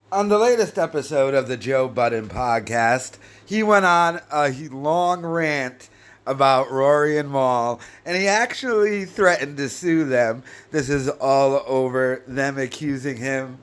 On the latest episode of the Joe Budden podcast, he went on a long rant about Rory and Maul, and he actually threatened to sue them. This is all over them accusing him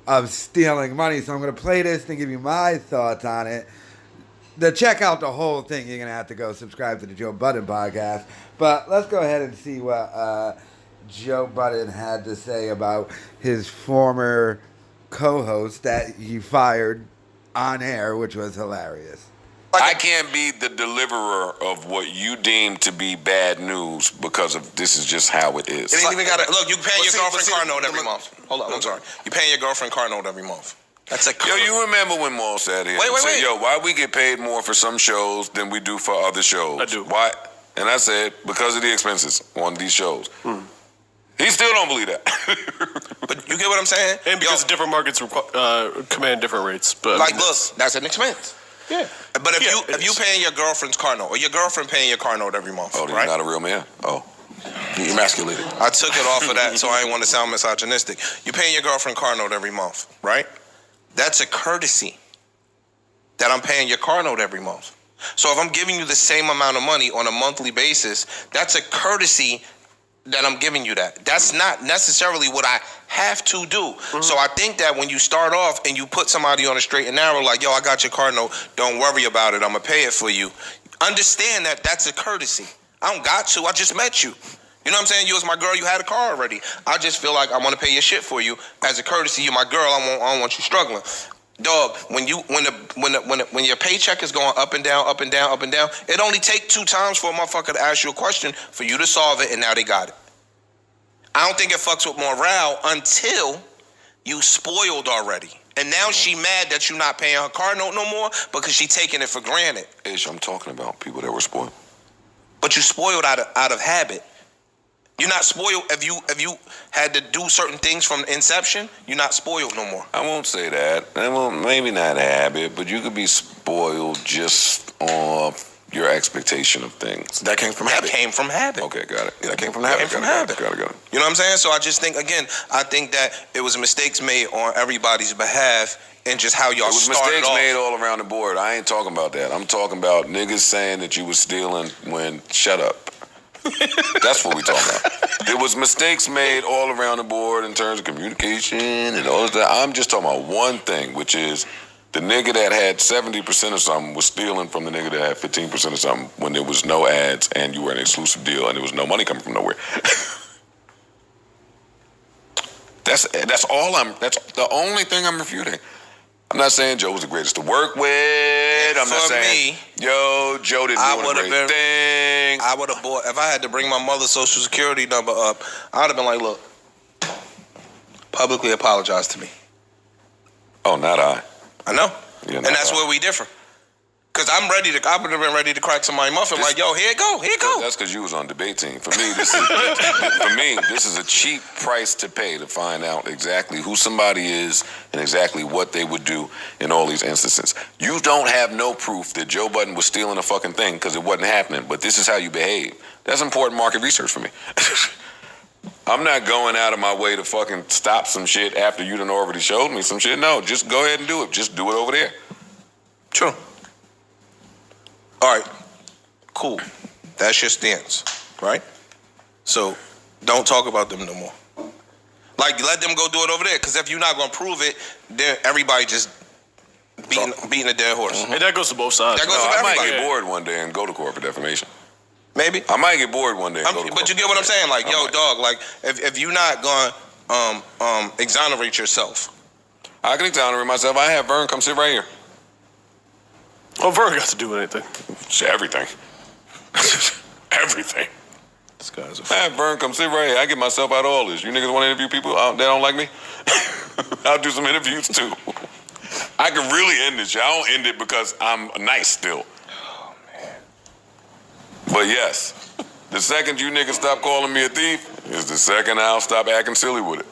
of stealing money. So I'm going to play this and give you my thoughts on it. To check out the whole thing, you're going to have to go subscribe to the Joe Budden podcast. But let's go ahead and see what Joe Budden had to say about his former co-host that he fired on air, which was hilarious. I can't be the deliverer of what you deem to be bad news because of this is just how it is. It ain't even got to look. You paying your girlfriend car note every month. Hold on, I'm sorry. You paying your girlfriend car note every month. That's a Yo, you remember when Maul sat here and said, yo, why we get paid more for some shows than we do for other shows? I do. Why? And I said, because of the expenses on these shows. He still don't believe that. But you get what I'm saying? And because different markets command different rates. But like, look, that's an expense. Yeah. But if you paying your girlfriend's car note, or your girlfriend paying your car note every month, oh, right? You're not a real man? Oh. You emasculated. I took it off of that, so I didn't want to sound misogynistic. You paying your girlfriend car note every month, right? That's a courtesy that I'm paying your car note every month. So if I'm giving you the same amount of money on a monthly basis, that's a courtesy that I'm giving you that. That's not necessarily what I have to do. So I think that when you start off and you put somebody on a straight and narrow, like, yo, I got your car note, don't worry about it, I'm gonna pay it for you. Understand that that's a courtesy. I don't got to, I just met you. You know what I'm saying? You was my girl, you had a car already. I just feel like I wanna pay your shit for you. As a courtesy, you're my girl, I don't want you struggling. Dog, when your paycheck is going up and down, up and down, up and down, it only take 2 times for a motherfucker to ask you a question for you to solve it, and now they got it. I don't think it fucks with morale until you spoiled already. And now she mad that you not paying her car note no more because she taking it for granted. Ish, I'm talking about people that were spoiled. But you spoiled out of habit. You're not spoiled if you had to do certain things from inception. You're not spoiled no more. I won't say that. Well, maybe not habit, but you could be spoiled just off your expectation of things. That came from habit. Okay, got it. Yeah, that came from habit. Got it. You know what I'm saying? So I just think, again, I think that it was mistakes made on everybody's behalf and just how y'all started off. It was mistakes made all around the board. I ain't talking about that. I'm talking about niggas saying that you was stealing when, shut up. That's what we talking about. There was mistakes made all around the board in terms of communication and all of that. I'm just talking about one thing, which is the nigga that had 70% of something was stealing from the nigga that had 15% of something when there was no ads and you were an exclusive deal and there was no money coming from nowhere. That's the only thing I'm refuting. I'm not saying Joe was the greatest to work with. I'm not saying, yo, Joe didn't do a great thing. I would have bought, if I had to bring my mother's social security number up, I would have been like, look, publicly apologize to me. Oh, not I. I know. And that's where we differ. Because I would have been ready to crack somebody's muffin like, yo, here it go. That's because you was on debate team. For me, this is a cheap price to pay to find out exactly who somebody is and exactly what they would do in all these instances. You don't have no proof that Joe Budden was stealing a fucking thing because it wasn't happening, but this is how you behave. That's important market research for me. I'm not going out of my way to fucking stop some shit after you done already showed me some shit. No, just go ahead and do it. Just do it over there. True. All right, cool. That's your stance, right? So don't talk about them no more. Like, let them go do it over there. Because if you're not going to prove it, then everybody just beating a dead horse. And that goes to both sides. I might get bored one day and go to court for defamation. Maybe. I might get bored one day and go to court. But you get what I'm saying? Like, yo, dog, like, if you're not going to exonerate yourself. I can exonerate myself. I have Vern come sit right here. Oh, Vern got to do anything. It's everything. Everything. This guy's a I have Vern come sit right here. I get myself out of all this. You niggas want to interview people that don't like me? I'll do some interviews too. I can really end this shit. I don't end it because I'm nice still. Oh, man. But yes, the second you niggas stop calling me a thief is the second I'll stop acting silly with it.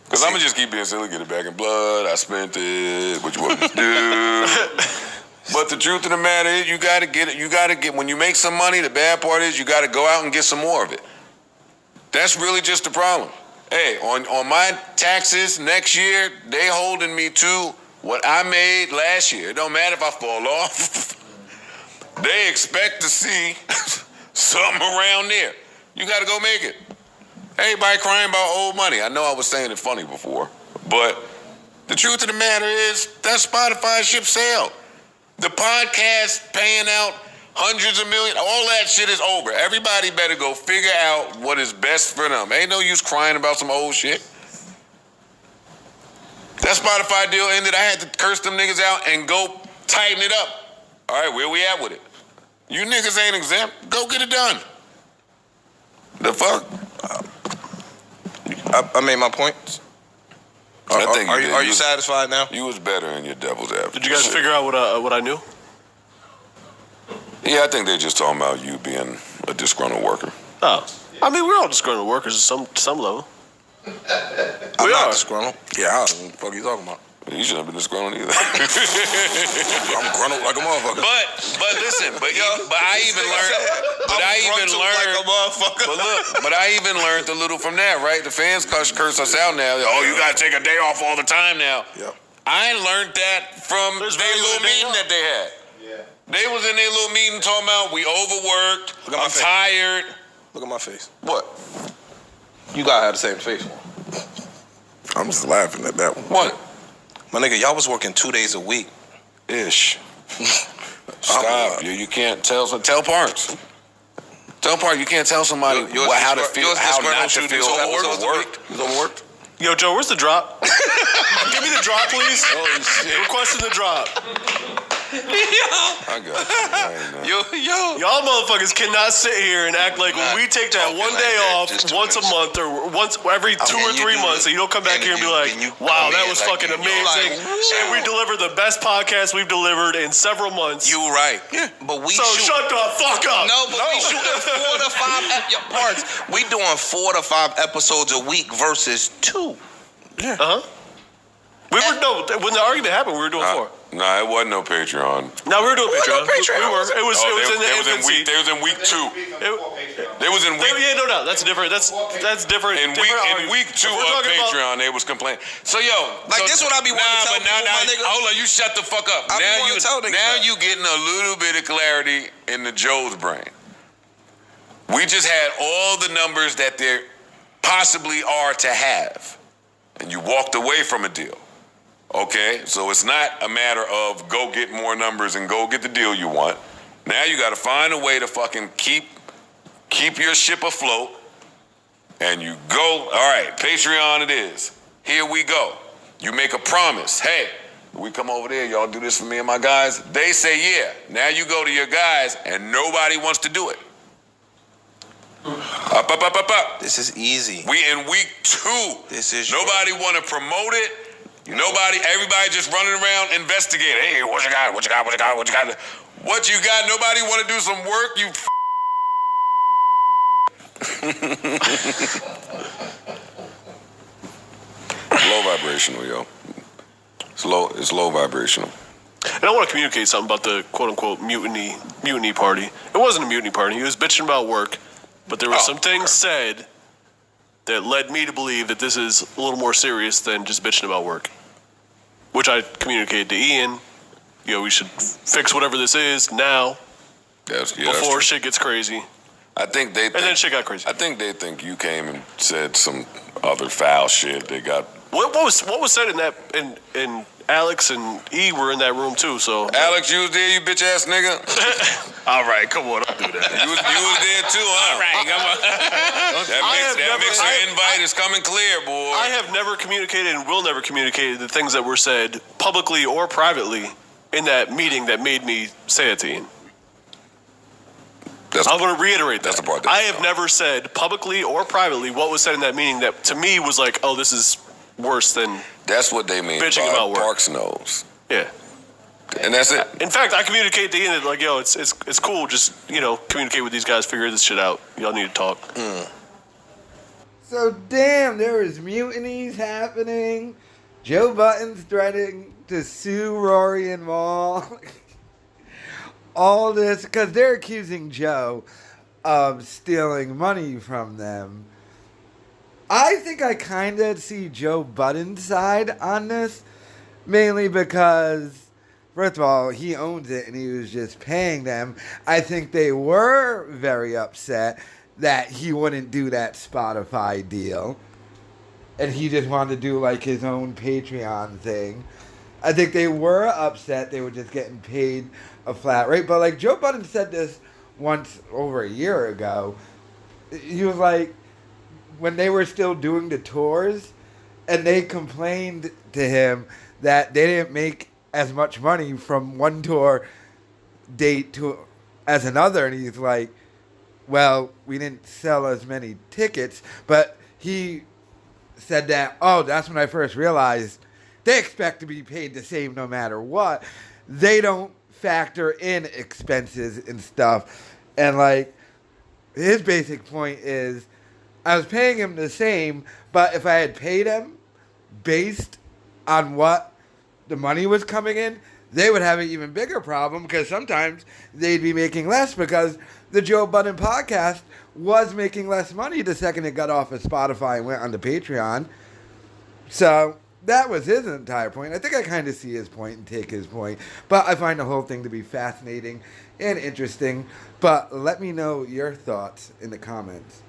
Because I'm going to just keep being silly, get it back in blood. I spent it. What you want me to do? But the truth of the matter is, you gotta get it. You gotta get, when you make some money, the bad part is you gotta go out and get some more of it. That's really just the problem. Hey, on my taxes next year, they holding me to what I made last year. It don't matter if I fall off. They expect to see something around there. You got to go make it. Everybody crying about old money. I know I was saying it funny before, but the truth of the matter is that Spotify ship sailed. The podcast paying out hundreds of millions, all that shit is over. Everybody better go figure out what is best for them. Ain't no use crying about some old shit. That Spotify deal ended. I had to curse them niggas out and go tighten it up. All right, where we at with it? You niggas ain't exempt. Go get it done. The fuck? I made my points. Are you satisfied now? You was better in your devil's advocate. Did you guys figure out what I knew? Yeah, I think they're just talking about you being a disgruntled worker. Oh, I mean, we're all disgruntled workers at some level. I'm not disgruntled. Yeah, what the fuck are you talking about? You shouldn't have been disgruntled either. I'm gruntled like a motherfucker. But listen, but I even learned a little from that, right? The fans curse us out now. Oh, you gotta take a day off all the time now. Yep. I learned that from their little meeting that they had. Yeah. They was in their little meeting talking about we overworked. I'm tired. Look at my face. What? You gotta have the same face. I'm just laughing at that one. What? My nigga, y'all was working 2 days a week. Ish. Stop. You can't tell Parks. Tell Parks you can't tell somebody how to feel, how not to feel overworked. You overworked? Yo, Joe, where's the drop? Give me the drop, please. Holy shit. Requesting the drop. I got you. Y'all motherfuckers cannot sit here and act like when we take that one day off once a month or once every 2 or 3 months, and you don't come back here and be like, wow, that was fucking amazing. And we delivered the best podcast we've delivered in several months. You right. Yeah. But we shut the fuck up. No, but we shooting 4 to 5 parts. We doing 4 to 5 episodes a week versus 2. Yeah. When the argument happened, we were doing 4. Nah, it wasn't no Patreon. No, we were doing Patreon. We were. It was in the infancy. They was in week 2. They was in week. Yeah, no, that's different. That's different. In week 2 of Patreon, they was complaining. So this what I be wanting to tell people, my nigga. Hold on, you shut the fuck up. Now you getting a little bit of clarity in the Joe's brain. We just had all the numbers that there possibly are to have, and you walked away from a deal. Okay, so it's not a matter of go get more numbers and go get the deal you want. Now you got to find a way to fucking keep your ship afloat, and you go. All right, Patreon it is. Here we go. You make a promise. Hey, we come over there. Y'all do this for me and my guys. They say yeah. Now you go to your guys, and nobody wants to do it. Up. This is easy. We in week 2. This is nobody want to promote it. Everybody just running around investigating. Hey, what you got? What you got? Nobody want to do some work, you Low vibrational, yo. It's low vibrational. And I want to communicate something about the quote-unquote mutiny party. It wasn't a mutiny party. He was bitching about work, but there were some things said that led me to believe that this is a little more serious than just bitching about work, which I communicated to Ian. We should fix whatever this is now before shit gets crazy. Then shit got crazy. I think they think you came and said some other foul shit. They got what was said in that in Alex and E were in that room too. So Alex, you was there, you bitch ass nigga. All right, come on, don't do that. You was there too, huh? All right, come on. That mixer invite is coming clear, boy. I have never communicated and will never communicate the things that were said publicly or privately in that meeting that made me say it to Ian. I'm going to reiterate that. That's the part I have never said publicly or privately what was said in that meeting that to me was like, oh, this is worse than that's what they mean bitching about work. Parks knows. Yeah. And that's it. In fact, I communicate to Ian that like, yo, it's cool. Just, communicate with these guys, figure this shit out. Y'all need to talk. So, damn, there was mutinies happening. Joe Budden's threatening to sue Rory and Maul. All this, because they're accusing Joe of stealing money from them. I think I kind of see Joe Budden's side on this, mainly because, first of all, he owns it and he was just paying them. I think they were very upset that he wouldn't do that Spotify deal, and he just wanted to do like his own Patreon thing. I think they were upset they were just getting paid a flat rate. But like Joe Budden said this once over a year ago. He was like, when they were still doing the tours, and they complained to him that they didn't make as much money from one tour date to as another, and he's like, well, we didn't sell as many tickets, but he said that, oh, that's when I first realized they expect to be paid the same no matter what. They don't factor in expenses and stuff. And like, his basic point is, I was paying him the same, but if I had paid him based on what the money was coming in, they would have an even bigger problem because sometimes they'd be making less because the Joe Budden podcast was making less money the second it got off of Spotify and went on to Patreon. So that was his entire point. I think I kind of see his point and take his point, but I find the whole thing to be fascinating and interesting. But let me know your thoughts in the comments.